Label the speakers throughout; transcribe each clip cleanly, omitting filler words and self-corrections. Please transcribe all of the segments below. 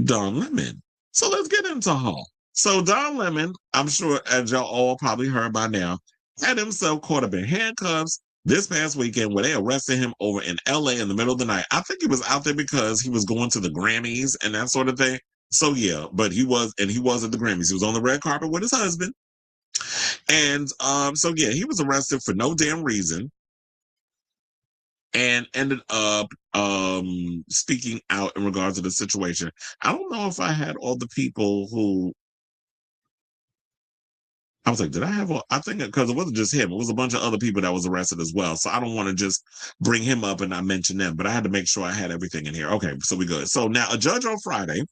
Speaker 1: Don Lemon. So let's get into her. So Don Lemon, I'm sure as y'all all probably heard by now, had himself caught up in handcuffs this past weekend where they arrested him over in LA in the middle of the night. I think he was out there because he was going to the Grammys and that sort of thing. So yeah, but he was at the Grammys. He was on the red carpet with his husband. And so yeah, he was arrested for no damn reason and ended up speaking out in regards to the situation. I don't know if I had all the people who I was like, did I have I think because it wasn't just him, it was a bunch of other people that was arrested as well. So I don't want to just bring him up and not mention them, but I had to make sure I had everything in here. Okay, so we good. So now a judge on Friday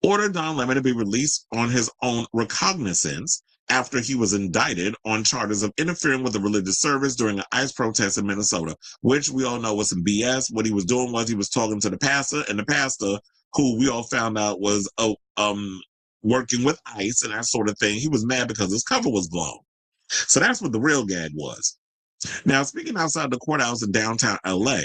Speaker 1: ordered Don Lemon to be released on his own recognizance after he was indicted on charges of interfering with a religious service during an ICE protest in Minnesota, which we all know was some BS. What he was doing was he was talking to the pastor, and the pastor, who we all found out was working with ICE and that sort of thing, he was mad because his cover was blown. So that's what the real gag was. Now, speaking outside the courthouse in downtown LA,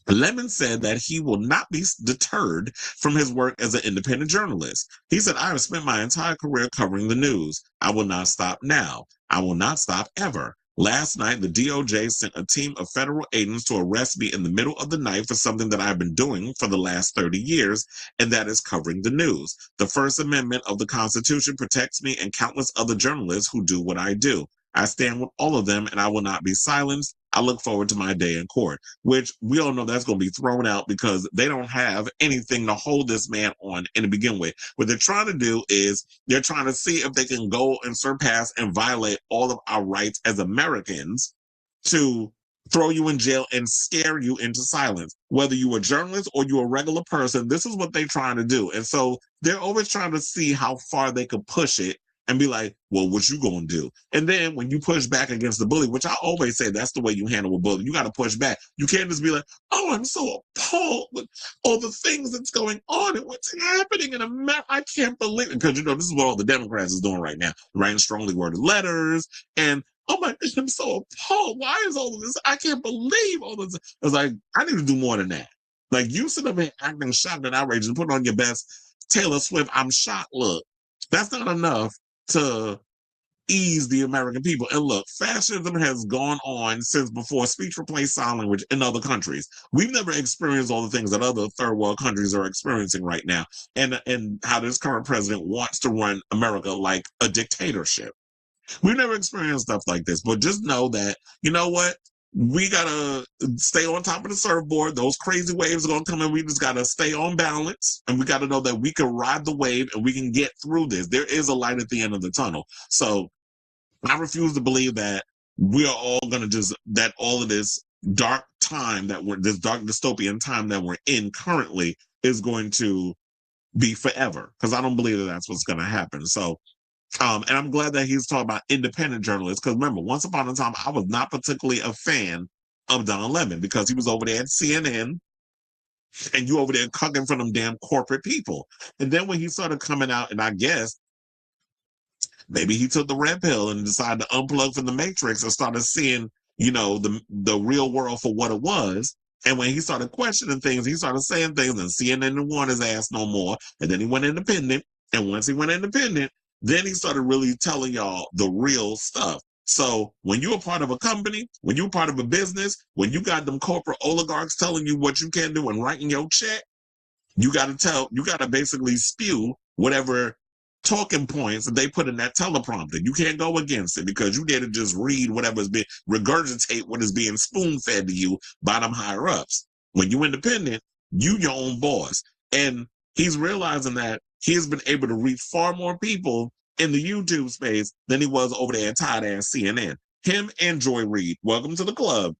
Speaker 1: Lemon said that he will not be deterred from his work as an independent journalist. He said, I have spent my entire career covering the news. I will not stop now. I will not stop ever. Last night, the DOJ sent a team of federal agents to arrest me in the middle of the night for something that I've been doing for the last 30 years, and that is covering the news. The First Amendment of the Constitution protects me and countless other journalists who do what I do. I stand with all of them, and I will not be silenced. I look forward to my day in court, which we all know that's going to be thrown out because they don't have anything to hold this man on in to begin with. What they're trying to do is they're trying to see if they can go and surpass and violate all of our rights as Americans to throw you in jail and scare you into silence. Whether you're a journalist or you're a regular person, this is what they're trying to do. And so they're always trying to see how far they could push it and be like, well, what you gonna do? And then when you push back against the bully, which I always say that's the way you handle a bully, you got to push back. You can't just be like, oh, I'm so appalled with all the things that's going on and what's happening in America. I can't believe it. Because, this is what all the Democrats is doing right now, writing strongly worded letters. And, oh my gosh, I'm so appalled. Why is all of this? I can't believe all this. I was like, I need to do more than that. Like, you sit up here acting shocked and outraged and put on your best Taylor Swift, I'm shocked look. That's not enough to ease the American people. And look, fascism has gone on since before speech replaced sign language in other countries. We've never experienced all the things that other third world countries are experiencing right now, and how this current president wants to run America like a dictatorship. We've never experienced stuff like this, but just know that, you know what? We gotta stay on top of the surfboard. Those crazy waves are gonna come in. We just gotta stay on balance, and we gotta know that we can ride the wave and we can get through this. There is a light at the end of the tunnel. So I refuse to believe that we are all gonna that all of this dark time this dark dystopian time that we're in currently is going to be forever. Because I don't believe that that's what's gonna happen. So and I'm glad that he's talking about independent journalists, because remember, once upon a time, I was not particularly a fan of Don Lemon because he was over there at CNN and you over there cucking for them damn corporate people. And then when he started coming out, and I guess maybe he took the red pill and decided to unplug from the matrix and started seeing, the real world for what it was. And when he started questioning things, he started saying things, and CNN didn't want his ass no more. And then he went independent. And once he went independent, then he started really telling y'all the real stuff. So when you're a part of a company, when you're part of a business, when you got them corporate oligarchs telling you what you can do and writing your check, you got to basically spew whatever talking points that they put in that teleprompter. You can't go against it because you dare to just read whatever's being, regurgitate what is being spoon fed to you by them higher ups. When you're independent, you your own boss. And he's realizing that he has been able to reach far more people in the YouTube space than he was over there at tight ass CNN. Him and Joy Reid, welcome to the club.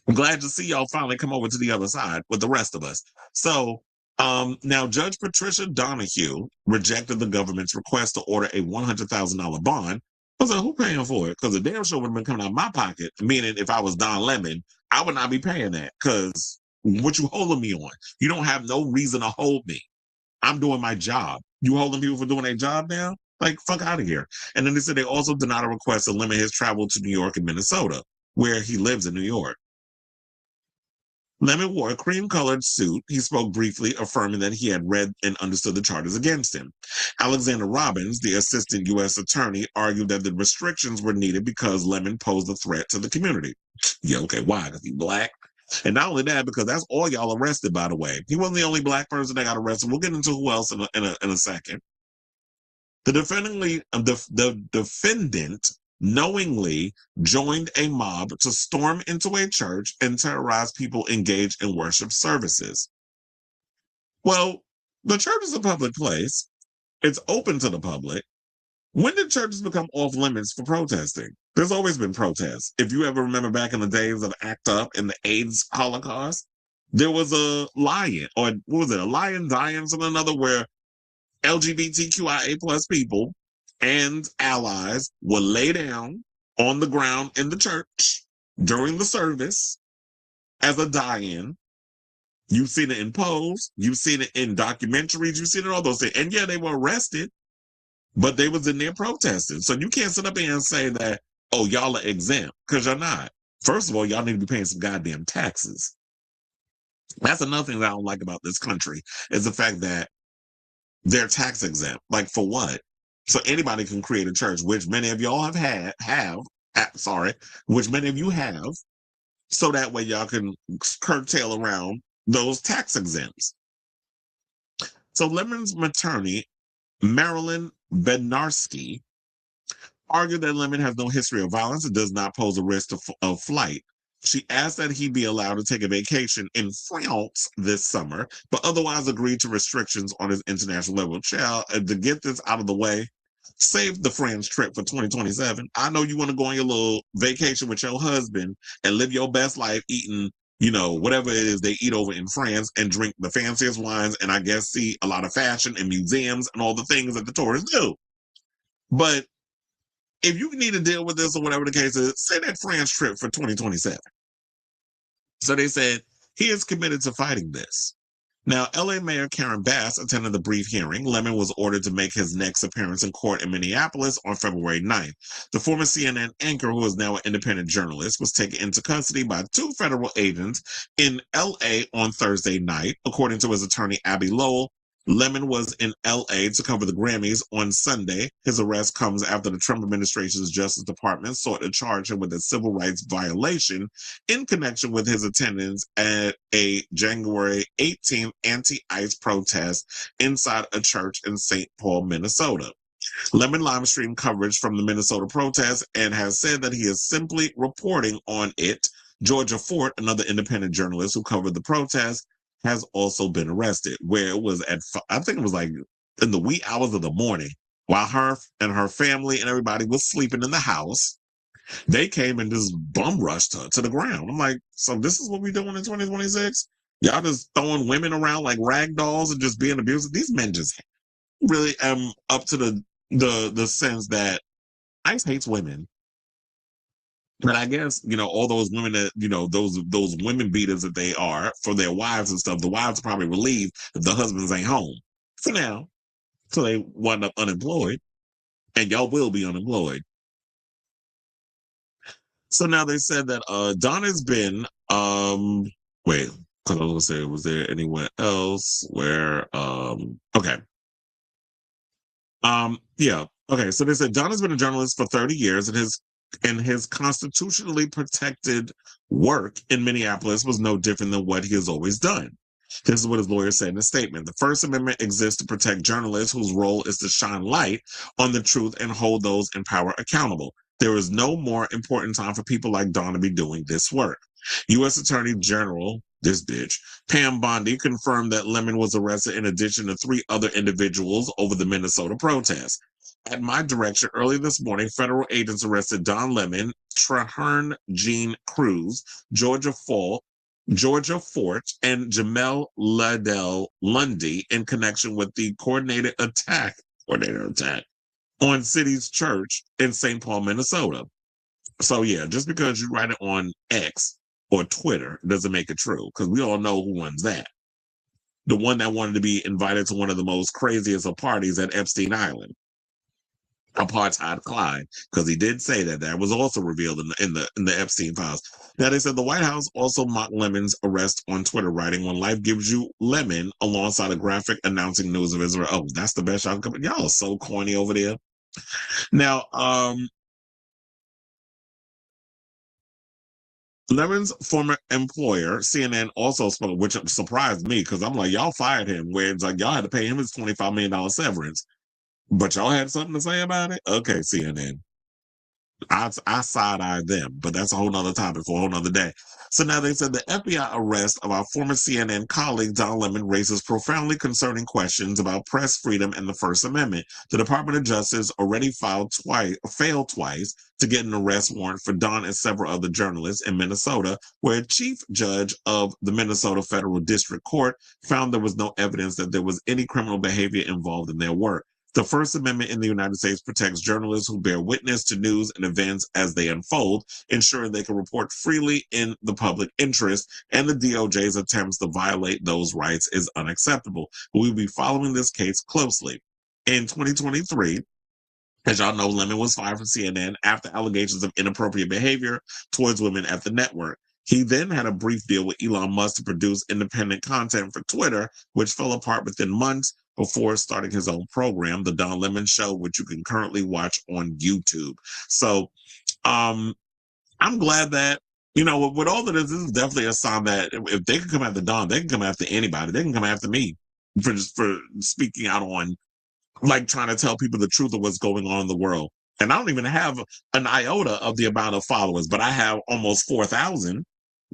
Speaker 1: I'm glad to see y'all finally come over to the other side with the rest of us. So now Judge Patricia Donahue rejected the government's request to order a $100,000 bond. I was like, who paying for it? Because the damn show would have been coming out of my pocket, meaning if I was Don Lemon, I would not be paying that because what you holding me on? You don't have no reason to hold me. I'm doing my job. You holding people for doing their job now? Like, fuck out of here. And then they said they also denied a request to limit his travel to New York and Minnesota, where he lives in New York. Lemon wore a cream-colored suit. He spoke briefly, affirming that he had read and understood the charges against him. Alexander Robbins, the assistant U.S. attorney, argued that the restrictions were needed because Lemon posed a threat to the community. Yeah, okay, why? Because he's black? And not only that, because that's all y'all arrested, by the way. He wasn't the only black person that got arrested. We'll get into who else in a second. The defendant knowingly joined a mob to storm into a church and terrorize people engaged in worship services. Well, the church is a public place. It's open to the public. When did churches become off limits for protesting? There's always been protests. If you ever remember back in the days of ACT UP and the AIDS Holocaust, there was a lion, or what was it, a lion dying, something another, where LGBTQIA plus people and allies will lay down on the ground in the church during the service as a die-in. You've seen it in polls, you've seen it in documentaries, you've seen it all those things. And yeah, they were arrested, but they was in there protesting. So you can't sit up here and say that, oh, y'all are exempt, because you're not. First of all, y'all need to be paying some goddamn taxes. That's another thing that I don't like about this country, is the fact that they're tax exempt. Like, for what? So anybody can create a church, which many of y'all which many of you have, so that way y'all can curtail around those tax exempts. So Lemon's attorney, Marilyn Bednarski, argued that Lemon has no history of violence and does not pose a risk of flight. She asked that he be allowed to take a vacation in France this summer, but otherwise agreed to restrictions on his international level. Child, to get this out of the way, save the France trip for 2027. I know you want to go on your little vacation with your husband and live your best life eating, whatever it is they eat over in France, and drink the fanciest wines, and I guess see a lot of fashion and museums and all the things that the tourists do. But if you need to deal with this or whatever the case is, say that France trip for 2027. So they said he is committed to fighting this. Now, LA Mayor Karen Bass attended the brief hearing. Lemon was ordered to make his next appearance in court in Minneapolis on February 9th. The former CNN anchor, who is now an independent journalist, was taken into custody by 2 federal agents in LA on Thursday night. According to his attorney, Abby Lowell, Lemon was in LA to cover the Grammys on Sunday. His arrest comes after the Trump administration's Justice Department sought to charge him with a civil rights violation in connection with his attendance at a January 18th anti-ICE protest inside a church in St. Paul, Minnesota. Lemon live-streamed coverage from the Minnesota protest and has said that he is simply reporting on it. Georgia Fort, another independent journalist who covered the protest, has also been arrested, where it was I think it was like in the wee hours of the morning, while her and her family and everybody was sleeping in the house. They came and just bum rushed her to the ground. I'm like, so this is what we're doing in 2026? Y'all just throwing women around like rag dolls and just being abusive? These men just really up to the sense that ICE hates women. But I guess, all those women that, those women beaters that they are for their wives and stuff, the wives are probably relieved if the husbands ain't home for now. So they wind up unemployed, and y'all will be unemployed. So now they said that Donna's been, wait, because I was going to say, was there anyone else where, okay. Yeah. Okay. So they said Donna's been a journalist for 30 years, and his constitutionally protected work in Minneapolis was no different than what he has always done. This is what his lawyer said in a statement. The First Amendment exists to protect journalists whose role is to shine light on the truth and hold those in power accountable. There is no more important time for people like Dawn to be doing this work. U.S. Attorney General, this bitch, Pam Bondi, confirmed that Lemon was arrested in addition to 3 other individuals over the Minnesota protest. At my direction, early this morning, federal agents arrested Don Lemon, Traherne Jean Cruz, Georgia Fort, and Jamel Liddell Lundy in connection with the coordinated attack on City's Church in St. Paul, Minnesota. So yeah, just because you write it on X or Twitter doesn't make it true, because we all know who runs that. The one that wanted to be invited to one of the most craziest of parties at Epstein Island. apartheid Clyde, because he did say that. That was also revealed in the Epstein files. Now they said the White House also mocked Lemon's arrest on Twitter, writing, "When life gives you lemon," alongside a graphic announcing news of Israel. Oh, that's the best y'all can come. Y'all are so corny over there. Now, Lemon's former employer, CNN, also spoke, which surprised me because I'm like, y'all fired him, where it's like y'all had to pay him his $25 million severance, but y'all had something to say about it. Okay, CNN. I side eye them, but that's a whole nother topic for a whole nother day. So now they said the FBI arrest of our former CNN colleague Don Lemon raises profoundly concerning questions about press freedom and the First Amendment. The Department of Justice already failed twice to get an arrest warrant for Don and several other journalists in Minnesota, where a chief judge of the Minnesota Federal District Court found there was no evidence that there was any criminal behavior involved in their work. The First Amendment in the United States protects journalists who bear witness to news and events as they unfold, ensuring they can report freely in the public interest, and the DOJ's attempts to violate those rights is unacceptable. We'll be following this case closely. In 2023, as y'all know, Lemon was fired from CNN after allegations of inappropriate behavior towards women at the network. He then had a brief deal with Elon Musk to produce independent content for Twitter, which fell apart within months before starting his own program, The Don Lemon Show, which you can currently watch on YouTube. So I'm glad that, with all of this is definitely a sign that if they can come after Don, they can come after anybody. They can come after me for speaking out on, like, trying to tell people the truth of what's going on in the world. And I don't even have an iota of the amount of followers, but I have almost 4,000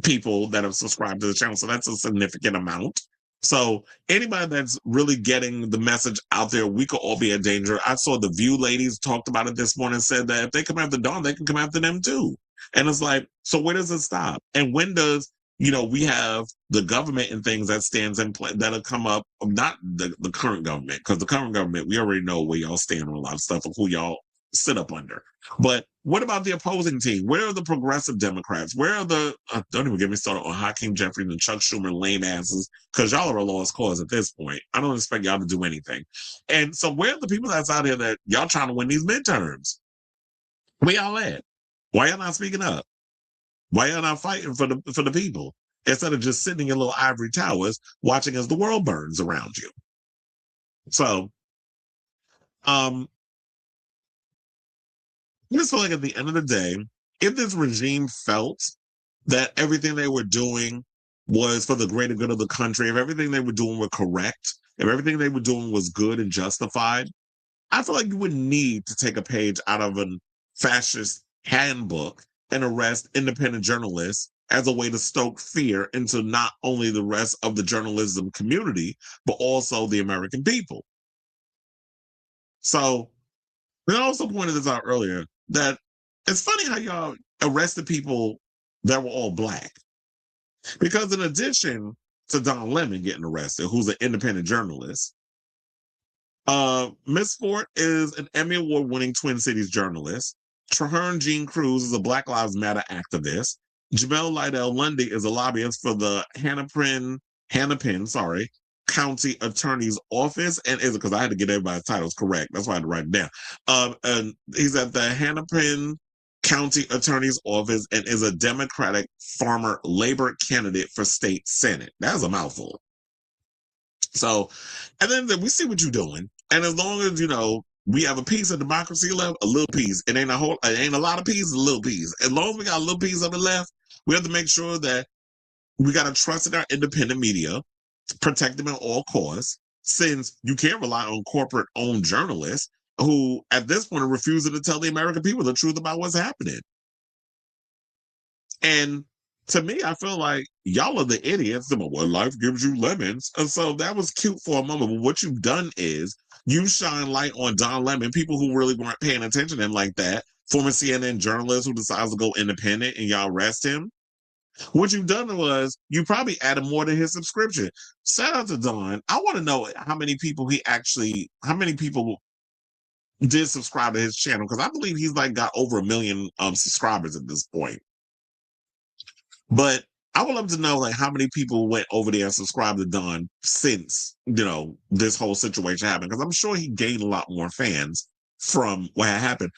Speaker 1: people that have subscribed to the channel. So that's a significant amount. So anybody that's really getting the message out there, we could all be in danger. I saw the View ladies talked about it this morning, said that if they come after Dawn, they can come after them too. And it's like, so where does it stop? And when does, we have the government and things that stands in place that'll come up, not the current government, because the current government, we already know where y'all stand on a lot of stuff and who y'all sit up under. But what about the opposing team? Where are the progressive Democrats? Where are the, don't even get me started on Hakeem Jeffries and Chuck Schumer lame asses, because y'all are a lost cause at this point. I don't expect y'all to do anything. And so where are the people that's out here that y'all trying to win these midterms? Where y'all at? Why y'all not speaking up? Why y'all not fighting for the people? Instead of just sitting in little ivory towers watching as the world burns around you. So, I just feel like at the end of the day, if this regime felt that everything they were doing was for the greater good of the country, if everything they were doing were correct, if everything they were doing was good and justified, I feel like you would need to take a page out of a fascist handbook and arrest independent journalists as a way to stoke fear into not only the rest of the journalism community, but also the American people. So, I also pointed this out earlier, that it's funny how y'all arrested people that were all Black. Because in addition to Don Lemon getting arrested, who's an independent journalist, Miss Fort is an Emmy Award-winning Twin Cities journalist. Traherne Jean Cruz is a Black Lives Matter activist. Jamel Lydell Lundy is a lobbyist for the Hennepin County Attorney's Office, and is because I had to get everybody's titles correct. That's why I had to write it down. And he's at the Hennepin County Attorney's Office and is a Democratic farmer labor candidate for state Senate. That's a mouthful. So, and then we see what you're doing. And as long as, we have a piece of democracy left, a little piece. It ain't a lot of pieces, a little piece. As long as we got a little piece of it left, we have to make sure that we got to trust in our independent media, protect them at all costs, since you can't rely on corporate-owned journalists who, at this point, are refusing to tell the American people the truth about what's happening. And to me, I feel like y'all are the idiots. Well, life gives you lemons. And so that was cute for a moment. But what you've done is you shine light on Don Lemon, people who really weren't paying attention to him like that, former CNN journalist who decides to go independent, and y'all arrest him. What you've done was you probably added more to his subscription. Shout out to Don. I want to know how many people did subscribe to his channel, because I believe he's got over 1 million subscribers at this point. But I would love to know how many people went over there and subscribed to Don since this whole situation happened, because I'm sure he gained a lot more fans from what had happened.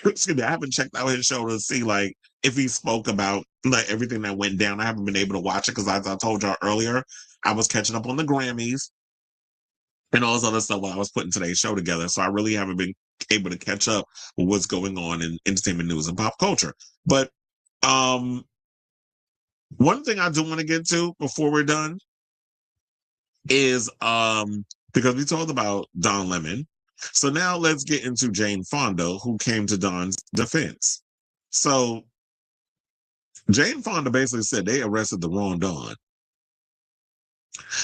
Speaker 1: Excuse me, I haven't checked out his show to see like if he spoke about like everything that went down. I haven't been able to watch it because as I told y'all earlier, I was catching up on the Grammys and all this other stuff while I was putting today's show together. So I really haven't been able to catch up with what's going on in entertainment news and pop culture. But um one thing I do want to get to before we're done is because we talked about Don Lemon. So now let's get into Jane Fonda, who came to Don's defense. So Jane Fonda basically said they arrested the wrong Don.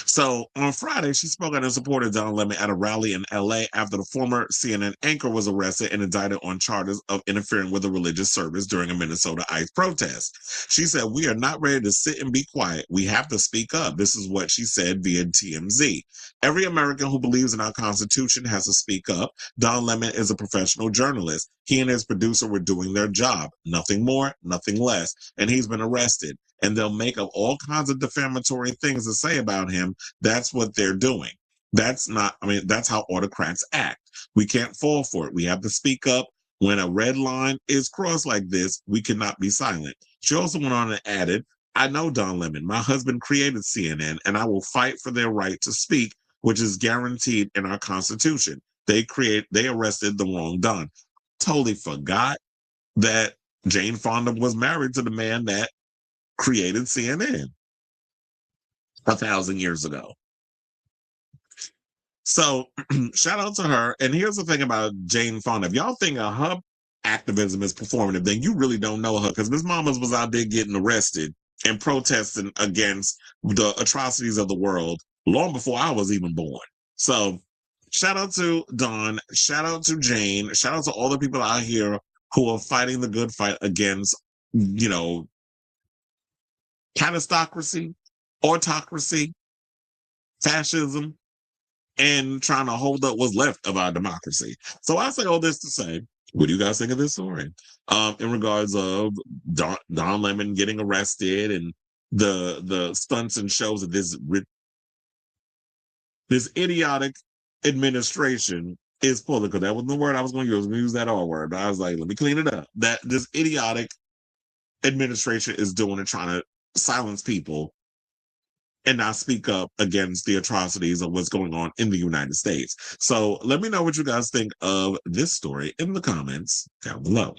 Speaker 1: So on Friday, she spoke out in support of Don Lemon at a rally in LA after the former CNN anchor was arrested and indicted on charges of interfering with a religious service during a Minnesota ICE protest. She said, "We are not ready to sit and be quiet. We have to speak up." This is what she said via TMZ. "Every American who believes in our Constitution has to speak up. Don Lemon is a professional journalist. He and his producer were doing their job. Nothing more, nothing less. And he's been arrested. And they'll make up all kinds of defamatory things to say about him. That's what they're doing. That's not, I mean, that's how autocrats act. We can't fall for it. We have to speak up. When a red line is crossed like this, we cannot be silent." She also went on and added, "I know Don Lemon. My husband created CNN, and I will fight for their right to speak, which is guaranteed in our Constitution. They arrested the wrong Don." Totally forgot that Jane Fonda was married to the man that created CNN 1,000 years ago. So shout out to her. And here's the thing about Jane Fonda. If y'all think her activism is performative, then you really don't know her because Miss Mamas was out there getting arrested and protesting against the atrocities of the world long before I was even born. So shout out to Dawn, shout out to Jane, shout out to all the people out here who are fighting the good fight against, catastocracy, autocracy, fascism, and trying to hold up what's left of our democracy. So I say all this to say, what do you guys think of this story? In regards of Don Lemon getting arrested and the stunts and shows of this idiotic administration is political. That wasn't the word I was going to use. I was going to use that R word. But I was like, let me clean it up. That this idiotic administration is doing and trying to silence people and not speak up against the atrocities of what's going on in the United States. So let me know what you guys think of this story in the comments down below.